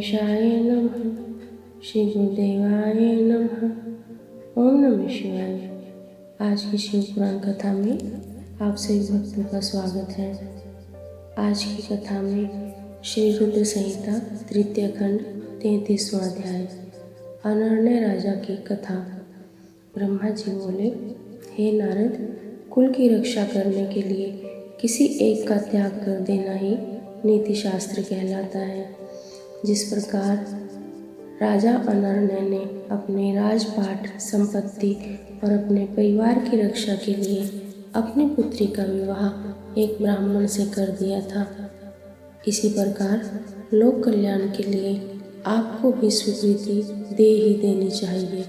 गणेशाय नमः। श्री गुरुदेवाय नमः। ओम नमः शिवाय। आज की शिव पुराण कथा में आप सभी भक्तों का स्वागत है। आज की कथा में श्री रुद्र संहिता तृतीय खंड 33वां अध्याय अनर्ण्य राजा की कथा। ब्रह्मा जी बोले, हे नारद, कुल की रक्षा करने के लिए किसी एक का त्याग कर देना ही नीति शास्त्र कहलाता है। जिस प्रकार राजा अनर्ण्य ने अपने राजपाट, संपत्ति और अपने परिवार की रक्षा के लिए अपनी पुत्री का विवाह एक ब्राह्मण से कर दिया था, इसी प्रकार लोक कल्याण के लिए आपको भी स्वीकृति दे ही देनी चाहिए।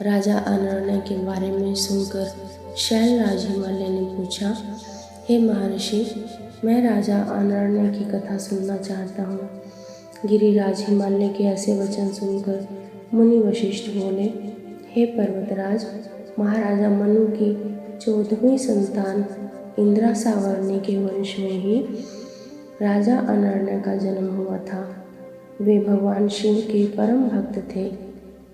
राजा अनर्ण्य के बारे में सुनकर शैलराज हिमालय ने पूछा, हे महर्षि, मैं राजा अनर्ण्य की कथा सुनना चाहता हूँ। गिरिराज हिमालय के ऐसे वचन सुनकर मुनि वशिष्ठ बोले, हे पर्वतराज, महाराजा मनु की 14वीं संतान इंद्रा सावर्णी के वंश में ही राजा अनर्ण्य का जन्म हुआ था। वे भगवान शिव के परम भक्त थे।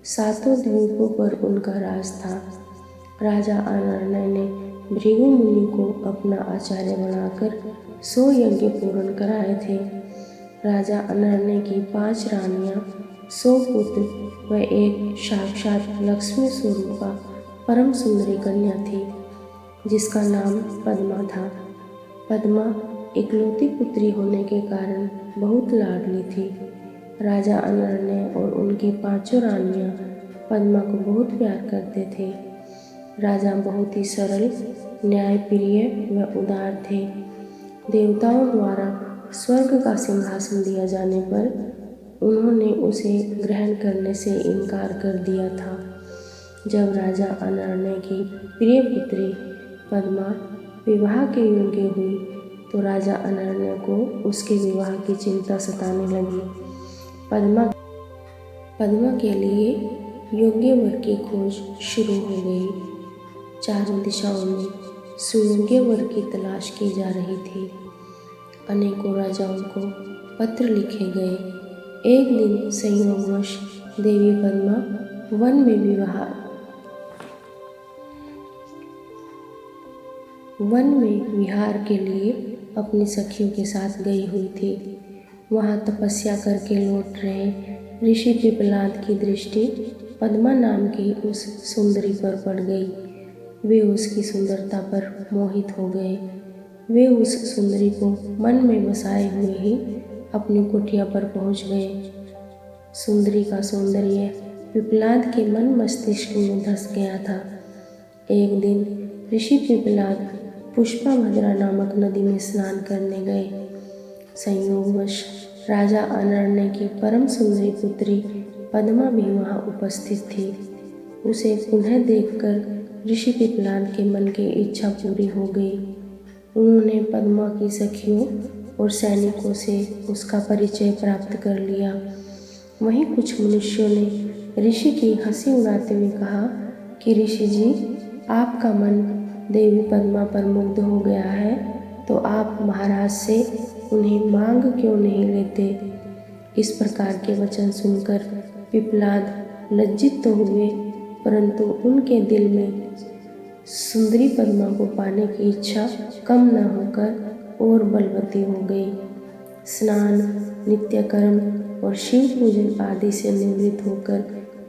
7 द्वीपों पर उनका राज था। राजा अनर्ण्य ने भृगु मुनि को अपना आचार्य बनाकर 100 यज्ञ पूर्ण कराए थे। राजा अनर्ण्य की 5 रानियां, 100 पुत्र व एक साक्षात लक्ष्मी स्वरूपा परम सुंदरी कन्या थी, जिसका नाम पद्मा था। पद्मा इकलौती पुत्री होने के कारण बहुत लाडली थी। राजा अनर्ण्य और उनकी 5 रानियां पद्मा को बहुत प्यार करते थे। राजा बहुत ही सरल, न्यायप्रिय व उदार थे। देवताओं द्वारा स्वर्ग का सिंहासन दिया जाने पर उन्होंने उसे ग्रहण करने से इनकार कर दिया था। जब राजा अनर्ण्य की प्रिय पुत्री पद्मा विवाह के योग्य हुई तो राजा अनर्ण्य को उसके विवाह की चिंता सताने लगी। पद्मा के लिए योग्य वर की खोज शुरू हो गई। चारों दिशाओं में सुयोग्य वर की तलाश की जा रही थी। अनेकों राजाओं को पत्र लिखे गए। एक दिन संयोगवश देवी पद्मा वन में विहार के लिए अपनी सखियों के साथ गई हुई थी। वहां तपस्या करके लौट रहे ऋषि पिपलाद की दृष्टि पद्मा नाम की उस सुंदरी पर पड़ गई। वे उसकी सुंदरता पर मोहित हो गए। वे उस सुंदरी को मन में बसाए हुए ही अपनी कुटिया पर पहुंच गए। सुंदरी का सौंदर्य पिपलाद के मन मस्तिष्क में धस गया था। एक दिन ऋषि पिपलाद पुष्पाभद्रा नामक नदी में स्नान करने गए। संयोगवश राजा अनर्ण्य की परम सुंदरी पुत्री पद्मा भी वहां उपस्थित थी। उसे पुनः देखकर ऋषि पिपलाद के मन की इच्छा पूरी हो गई। उन्होंने पद्मा की सखियों और सैनिकों से उसका परिचय प्राप्त कर लिया। वहीं कुछ मनुष्यों ने ऋषि की हंसी उड़ाते हुए कहा कि ऋषि जी, आपका मन देवी पद्मा पर मुग्ध हो गया है, तो आप महाराज से उन्हें मांग क्यों नहीं लेते। इस प्रकार के वचन सुनकर पिपलाद लज्जित तो हुए, परंतु उनके दिल में सुंदरी पद्मा को पाने की इच्छा कम न होकर और बलवती हो गई। स्नान, नित्य कर्म और शिव पूजन आदि से निवृत्त होकर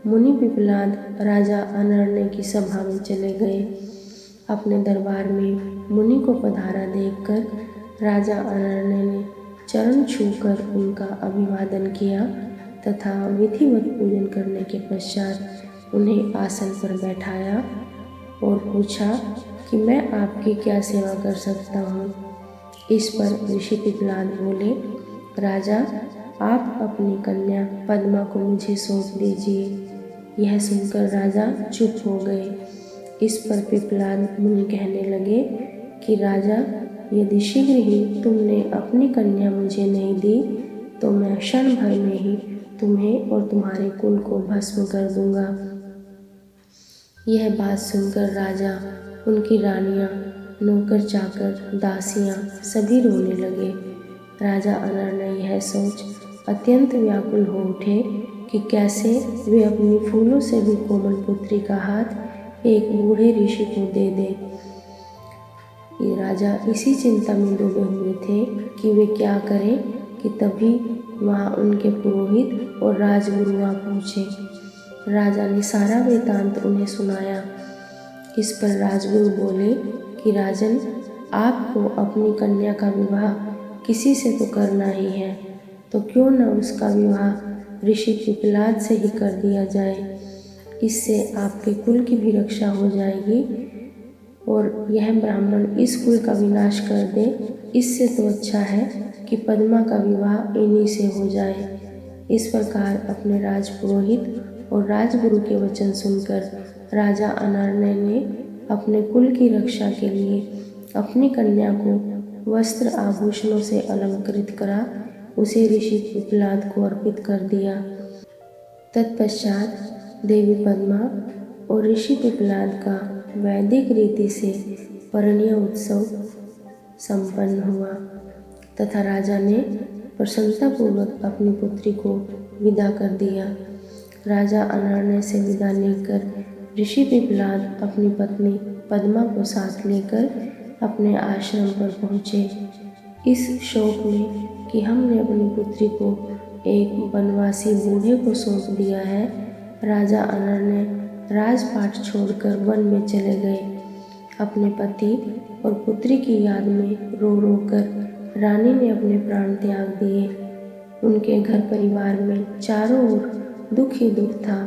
मुनि पिपलाद राजा अनर्ण्य की सभा में चले गए। अपने दरबार में मुनि को पधारा देखकर राजा अनर्ण्य ने चरण छूकर उनका अभिवादन किया तथा विधिवत पूजन करने के पश्चात उन्हें आसन पर बैठाया और पूछा कि मैं आपकी क्या सेवा कर सकता हूँ। इस पर ऋषि पिपलाद बोले, राजा, आप अपनी कन्या पद्मा को मुझे सौंप दीजिए। यह सुनकर राजा चुप हो गए। इस पर पिपलाद मुनि कहने लगे कि राजा, यदि शीघ्र ही तुमने अपनी कन्या मुझे नहीं दी तो मैं क्षण भर में ही तुम्हें और तुम्हारे कुल को भस्म कर दूंगा। यह बात सुनकर राजा, उनकी रानियां, नौकर चाकर, दासियां सभी रोने लगे। राजा अनर्ण्य यह सोच अत्यंत व्याकुल हो उठे कि कैसे वे अपनी फूलों से भी कोमल पुत्री का हाथ एक बूढ़े ऋषि को दे दें। ये राजा इसी चिंता में डूबे हुए थे कि वे क्या करें कि तभी वहाँ उनके पुरोहित और राजगुरु आ पहुँचे। राजा ने सारा वृतांत उन्हें सुनाया। इस पर राजगुरु बोले कि राजन, आपको अपनी कन्या का विवाह किसी से तो करना ही है, तो क्यों न उसका विवाह ऋषि पिप्पलाद से ही कर दिया जाए। इससे आपके कुल की भी रक्षा हो जाएगी और यह ब्राह्मण इस कुल का विनाश कर दे। इससे तो अच्छा है कि पद्मा का विवाह इन्हीं से हो जाए। इस प्रकार अपने राजपुरोहित और राजगुरु के वचन सुनकर राजा अनर्णय ने अपने कुल की रक्षा के लिए अपनी कन्या को वस्त्र आभूषणों से अलंकृत करा उसे ऋषि पिप्पलाद को अर्पित कर दिया। तत्पश्चात देवी पद्मा और ऋषि पिप्पलाद का वैदिक रीति से परिणय उत्सव संपन्न हुआ तथा राजा ने प्रसन्नतापूर्वक अपनी पुत्री को विदा कर दिया। राजा अनर्णय से विदा लेकर ऋषि पिप्पलाद अपनी पत्नी पद्मा को साथ लेकर अपने आश्रम पर पहुँचे। इस शोक में कि हमने अपनी पुत्री को एक वनवासी बूढ़े को सौंप दिया है, राजा अनर्णय राजपाट छोड़कर वन में चले गए। अपने पति और पुत्री की याद में रो रो कर रानी ने अपने प्राण त्याग दिए। उनके घर परिवार में चारों ओर दुख ही दुख था।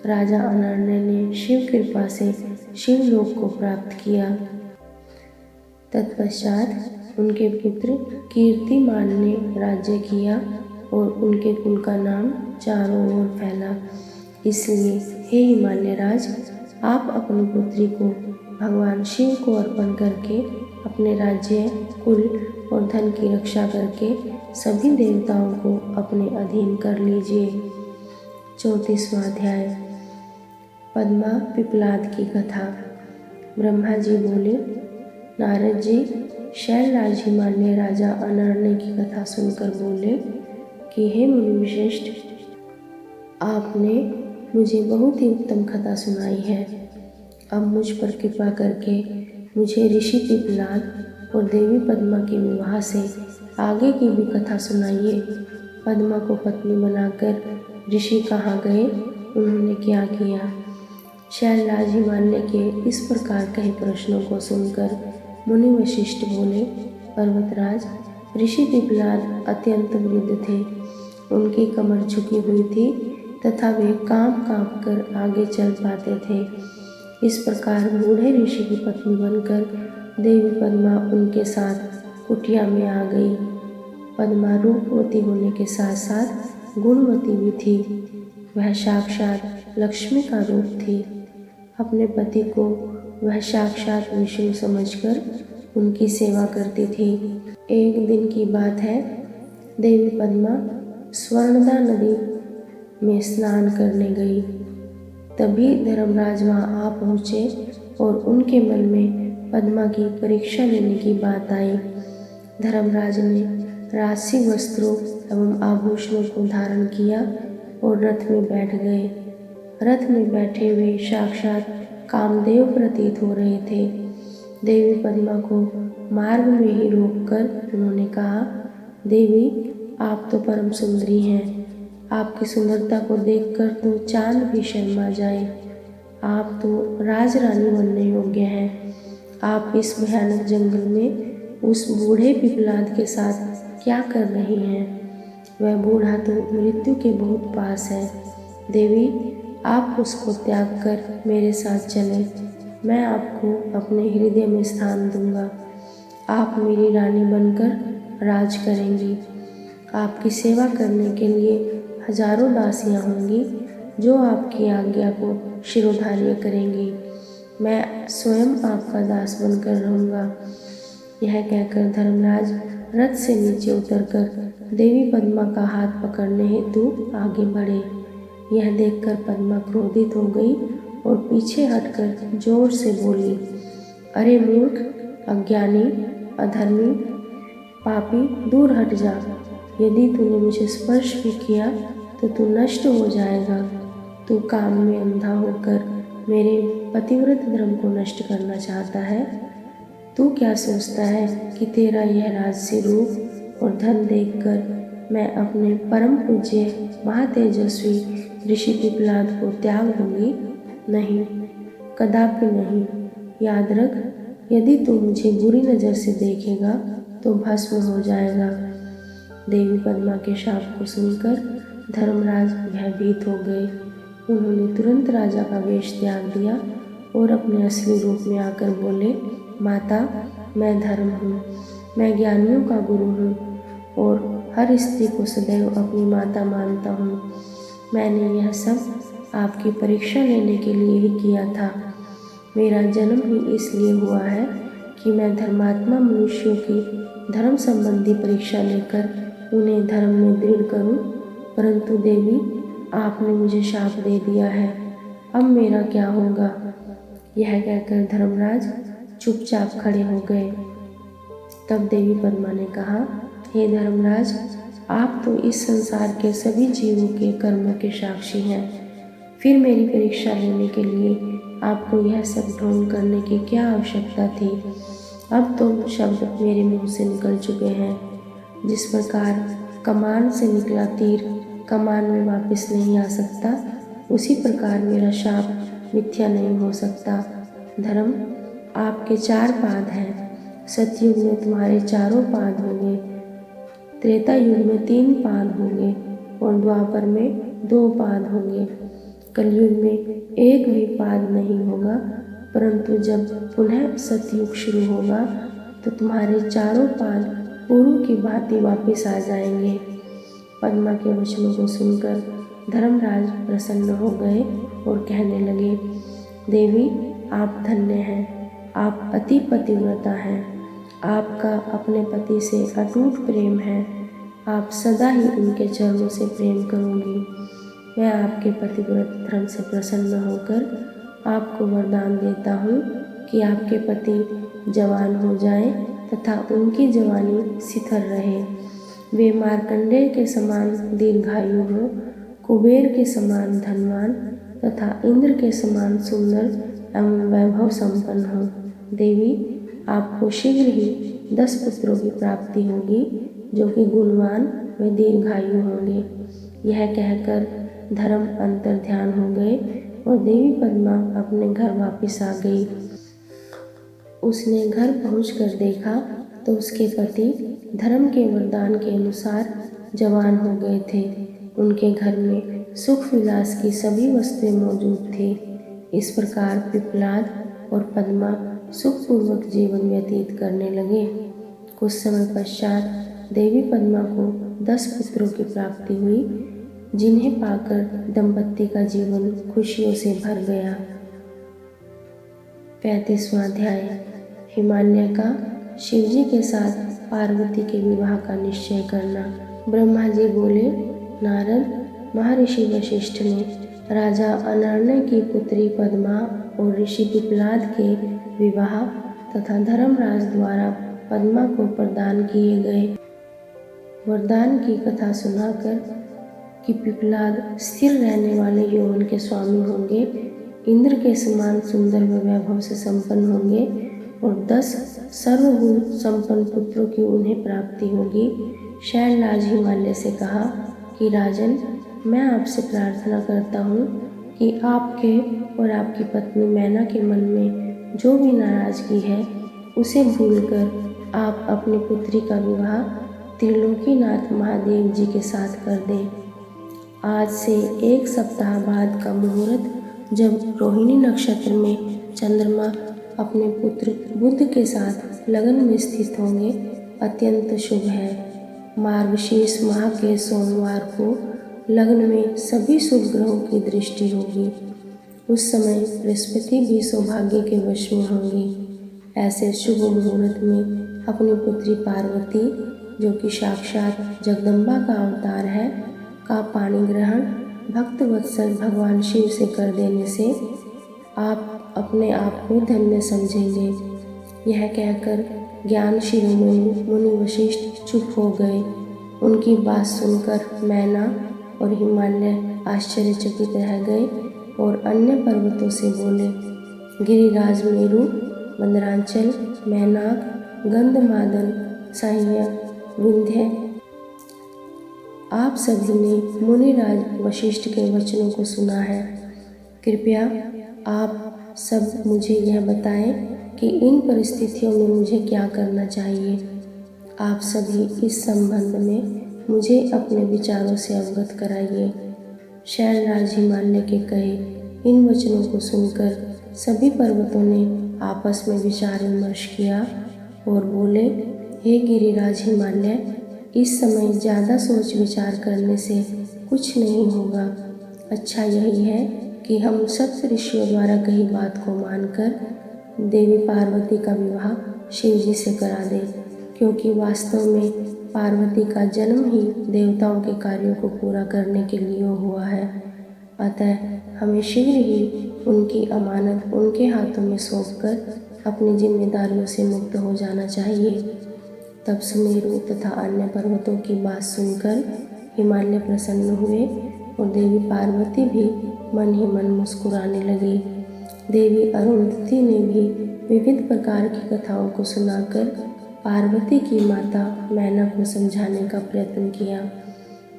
राजा अनर्णय ने शिव कृपा से शिवलोक को प्राप्त किया। तत्पश्चात उनके पुत्र कीर्तिमान ने राज्य किया और उनके कुल का नाम चारों ओर फैला। इसलिए हे हिमालय राज, आप अपनी पुत्री को भगवान शिव को अर्पण करके अपने राज्य, कुल और धन की रक्षा करके सभी देवताओं को अपने अधीन कर लीजिए। 34वां अध्याय। पद्मा पिप्पलाद की कथा। ब्रह्मा जी बोले, नारद जी, शैलराज हिमालय राजा अनर्णय की कथा सुनकर बोले कि हे मुनि विशिष्ट, आपने मुझे बहुत ही उत्तम कथा सुनाई है। अब मुझ पर कृपा करके मुझे ऋषि पिप्पलाद और देवी पद्मा के विवाह से आगे की भी कथा सुनाइए। पद्मा को पत्नी बनाकर ऋषि कहाँ गए, उन्होंने क्या किया। शैलराज हिमालय के इस प्रकार कहे प्रश्नों को सुनकर मुनि वशिष्ठ बोले, पर्वतराज, ऋषि पिप्पलाद अत्यंत वृद्ध थे। उनकी कमर झुकी हुई थी तथा वे कांप कांप कर आगे चल पाते थे। इस प्रकार बूढ़े ऋषि की पत्नी बनकर देवी पद्मा उनके साथ कुटिया में आ गई। पद्मा रूपवती होने के साथ साथ गुणवती भी थी। वह साक्षात लक्ष्मी का रूप थी। अपने पति को वह साक्षात विष्णु समझकर उनकी सेवा करती थी। एक दिन की बात है, देवी पद्मा स्वर्णदा नदी में स्नान करने गई। तभी धर्मराज वहाँ आ पहुँचे और उनके मन में पद्मा की परीक्षा लेने की बात आई। धर्मराज ने राजसी वस्त्रों एवं आभूषणों को धारण किया और रथ में बैठ गए। रथ में बैठे हुए साक्षात कामदेव प्रतीत हो रहे थे। देवी पद्मा को मार्ग में ही रोककर उन्होंने कहा, देवी, आप तो परम सुंदरी हैं। आपकी सुंदरता को देखकर तो चांद भी शर्मा जाए। आप तो राजरानी बनने योग्य हैं। आप इस भयानक जंगल में उस बूढ़े पिप्पलाद के साथ क्या कर रही हैं? वह बूढ़ा तो मृत्यु के बहुत पास है। देवी, आप उसको त्याग कर मेरे साथ चलें। मैं आपको अपने हृदय में स्थान दूंगा। आप मेरी रानी बनकर राज करेंगी। आपकी सेवा करने के लिए हजारों दासियां होंगी जो आपकी आज्ञा को शिरोधार्य करेंगी। मैं स्वयं आपका दास बनकर रहूँगा। यह कहकर धर्मराज रथ से नीचे उतरकर देवी पद्मा का हाथ पकड़ने हेतु आगे बढ़े। यह देखकर पद्मा क्रोधित हो गई और पीछे हटकर जोर से बोली, अरे मूर्ख, अज्ञानी, अधर्मी, पापी, दूर हट जा। यदि तूने मुझे स्पर्श भी किया तो तू नष्ट हो जाएगा। तू काम में अंधा होकर मेरे पतिव्रत धर्म को नष्ट करना चाहता है। तू क्या सोचता है कि तेरा यह राजसी रूप और धन देखकर मैं अपने परम पूज्य महातेजस्वी ऋषि पिप्पलाद को त्याग दूंगी? नहीं, कदापि नहीं। याद रख, यदि तू मुझे बुरी नज़र से देखेगा तो भस्म हो जाएगा। देवी पद्मा के शाप को सुनकर धर्मराज भयभीत हो गए। उन्होंने तुरंत राजा का वेश त्याग दिया और अपने असली रूप में आकर बोले, माता, मैं धर्म हूँ, मैं ज्ञानियों का गुरु हूँ और हर स्त्री को सदैव अपनी माता मानता हूँ। मैंने यह सब आपकी परीक्षा लेने के लिए ही किया था। मेरा जन्म ही इसलिए हुआ है कि मैं धर्मात्मा मनुष्यों की धर्म संबंधी परीक्षा लेकर उन्हें धर्म में दृढ़ करूं। परंतु देवी, आपने मुझे शाप दे दिया है, अब मेरा क्या होगा? यह कहकर धर्मराज चुपचाप खड़े हो गए। तब देवी पद्मा ने कहा, हे धर्मराज, आप तो इस संसार के सभी जीवों के कर्मों के साक्षी हैं। फिर मेरी परीक्षा लेने के लिए आपको यह सब ढोंग करने की क्या आवश्यकता थी? अब तो शब्द मेरे मुंह से निकल चुके हैं। जिस प्रकार कमान से निकला तीर कमान में वापस नहीं आ सकता, उसी प्रकार मेरा शाप मिथ्या नहीं हो सकता। धर्म, आपके 4 पाद हैं। सतयुग में तुम्हारे चारों पाद होंगे, त्रेता युग में 3 पाद होंगे और द्वापर में 2 पाद होंगे। कलयुग में एक भी पाद नहीं होगा, परंतु जब पुनः सतयुग शुरू होगा तो तुम्हारे चारों पाद पूर्व की भांति वापस आ जाएंगे। पद्मा के वचनों को सुनकर धर्मराज प्रसन्न हो गए और कहने लगे, देवी, आप धन्य हैं, आप अति पतिव्रता हैं। आपका अपने पति से अटूट प्रेम है। आप सदा ही उनके चरणों से प्रेम करोगी। मैं आपके पतिव्रत धर्म से प्रसन्न होकर आपको वरदान देता हूँ कि आपके पति जवान हो जाएं तथा उनकी जवानी शिथिल रहे। वे मार्कंडेय के समान दीर्घायु हो, कुबेर के समान धनवान तथा इंद्र के समान सुंदर एवं वैभव संपन्न हो। देवी, आपको शीघ्र ही 10 पुत्रों की प्राप्ति होगी, जो कि गुणवान व दीर्घायु होंगे। यह कहकर धर्म अंतर ध्यान हो गए और देवी पद्मा अपने घर वापस आ गई। उसने घर पहुंचकर देखा तो उसके पति धर्म के वरदान के अनुसार जवान हो गए थे। उनके घर में सुख विलास की सभी वस्तुएं मौजूद थी। इस प्रकार पिप्पलाद और पद्मा सुखपूर्वक जीवन व्यतीत करने लगे। कुछ समय पश्चात देवी पद्मा को 10 पुत्रों की प्राप्ति हुई, जिन्हें पाकर दंपत्ति का जीवन खुशियों से भर गया। 35वां अध्याय। हिमालय का शिवजी के साथ पार्वती के विवाह का निश्चय करना। ब्रह्मा जी बोले, नारद, महर्षि वशिष्ठ ने राजा अनर्ण्य की पुत्री पद्मा और ऋषि पिप्पलाद के विवाह तथा धर्मराज द्वारा पद्मा को प्रदान किए गए वरदान की कथा सुनाकर कि पिप्पलाद स्थिर रहने वाले यौवन के स्वामी होंगे, इंद्र के समान सुंदर व वैभव से संपन्न होंगे और 10 सर्वगुण संपन्न पुत्रों की उन्हें प्राप्ति होगी। शैलराज हिमालय से कहा कि राजन, मैं आपसे प्रार्थना करता हूँ कि आपके और आपकी पत्नी मैना के मन में जो भी नाराजगी है उसे भूलकर आप अपनी पुत्री का विवाह त्रिलोकीनाथ महादेव जी के साथ कर दें। आज से 1 सप्ताह बाद का मुहूर्त, जब रोहिणी नक्षत्र में चंद्रमा अपने पुत्र बुध के साथ लगन में स्थित होंगे, अत्यंत शुभ है। मार्गशीर्ष माह के सोमवार को लग्न में सभी शुभ ग्रहों की दृष्टि होगी। उस समय बृहस्पति भी सौभाग्य के वश में होंगी। ऐसे शुभ मुहूर्त में अपनी पुत्री पार्वती, जो कि साक्षात जगदम्बा का अवतार है, का पाणी ग्रहण भक्त वत्सल भगवान शिव से कर देने से आप अपने आप को धन्य समझेंगे। यह कहकर ज्ञान शिरोमणि मुनि वशिष्ठ चुप हो गए। उनकी बात सुनकर मैना और हिमालय आश्चर्यचकित रह गए और अन्य पर्वतों से बोले, गिरिराज मेरु, मंदरांचल, मैनाक, गंधमादन, सह्य, विंध्य, आप सभी ने मुनिराज वशिष्ठ के वचनों को सुना है। कृपया आप सब मुझे यह बताएं कि इन परिस्थितियों में मुझे क्या करना चाहिए। आप सभी इस संबंध में मुझे अपने विचारों से अवगत कराइए। शैलराज हिमालय के कहे इन वचनों को सुनकर सभी पर्वतों ने आपस में विचार विमर्श किया और बोले, हे गिरिराज हिमालय, इस समय ज़्यादा सोच विचार करने से कुछ नहीं होगा। अच्छा यही है कि हम सप्त ऋषियों द्वारा कही बात को मानकर देवी पार्वती का विवाह शिव जी से करा दें, क्योंकि वास्तव में पार्वती का जन्म ही देवताओं के कार्यों को पूरा करने के लिए हुआ है। अतः हमें शीघ्र ही उनकी अमानत उनके हाथों में सौंपकर अपनी जिम्मेदारियों से मुक्त हो जाना चाहिए। तब सुमेरु तथा अन्य पर्वतों की बात सुनकर हिमालय प्रसन्न हुए और देवी पार्वती भी मन ही मन मुस्कुराने लगी। देवी अरुंधति ने भी विविध प्रकार की कथाओं को सुनाकर पार्वती की माता मैना को समझाने का प्रयत्न किया।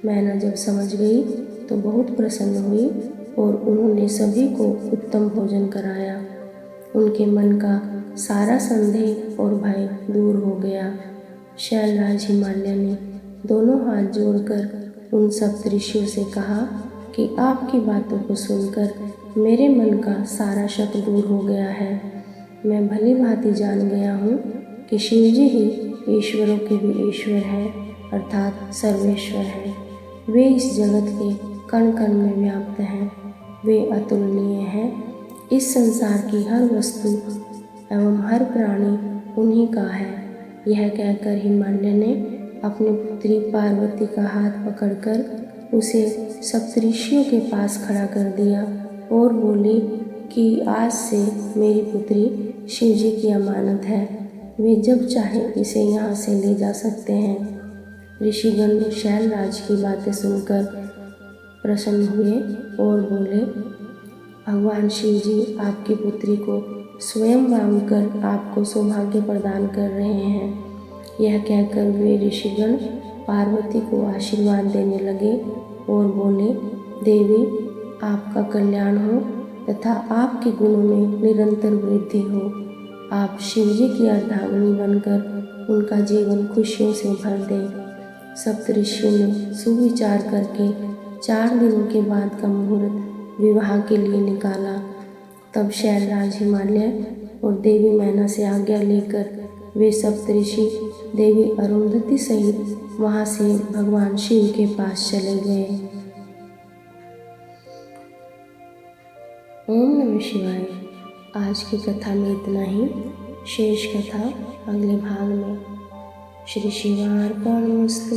मैना जब समझ गई तो बहुत प्रसन्न हुई और उन्होंने सभी को उत्तम भोजन कराया। उनके मन का सारा संदेह और भय दूर हो गया। शैलराज हिमालय ने दोनों हाथ जोड़कर उन सप्तऋषियों से कहा कि आपकी बातों को सुनकर मेरे मन का सारा शक दूर हो गया है। मैं भली भांति जान गया हूँ कि शिवजी ही ईश्वरों के भी ईश्वर है, अर्थात सर्वेश्वर है। वे इस जगत के कण कण में व्याप्त हैं, वे अतुलनीय हैं। इस संसार की हर वस्तु एवं हर प्राणी उन्हीं का है। यह कहकर हिमालय ने अपनी पुत्री पार्वती का हाथ पकड़कर उसे सप्तऋषियों के पास खड़ा कर दिया और बोली कि आज से मेरी पुत्री शिवजी की अमानत है, वे जब चाहे इसे यहाँ से ले जा सकते हैं। ऋषिगण शैलराज की बातें सुनकर प्रसन्न हुए और बोले, भगवान शिवजी आपकी पुत्री को स्वयं मांगकर आपको सौभाग्य प्रदान कर रहे हैं। यह कहकर वे ऋषिगण पार्वती को आशीर्वाद देने लगे और बोले, देवी आपका कल्याण हो तथा आपके गुणों में निरंतर वृद्धि हो। आप शिवजी की अर्धांगिनी बनकर उनका जीवन खुशियों से भर दें। सप्तऋषियों ने सुविचार करके 4 दिनों के बाद का मुहूर्त विवाह के लिए निकाला। तब शैलराज हिमालय और देवी मैना से आज्ञा लेकर वे सप्तऋषि देवी अरुंधति सहित वहाँ से भगवान शिव के पास चले गए। ओम नमः शिवाय। आज की कथा में इतना ही। शेष कथा अगले भाग में। श्री शिवार्पणमस्तु।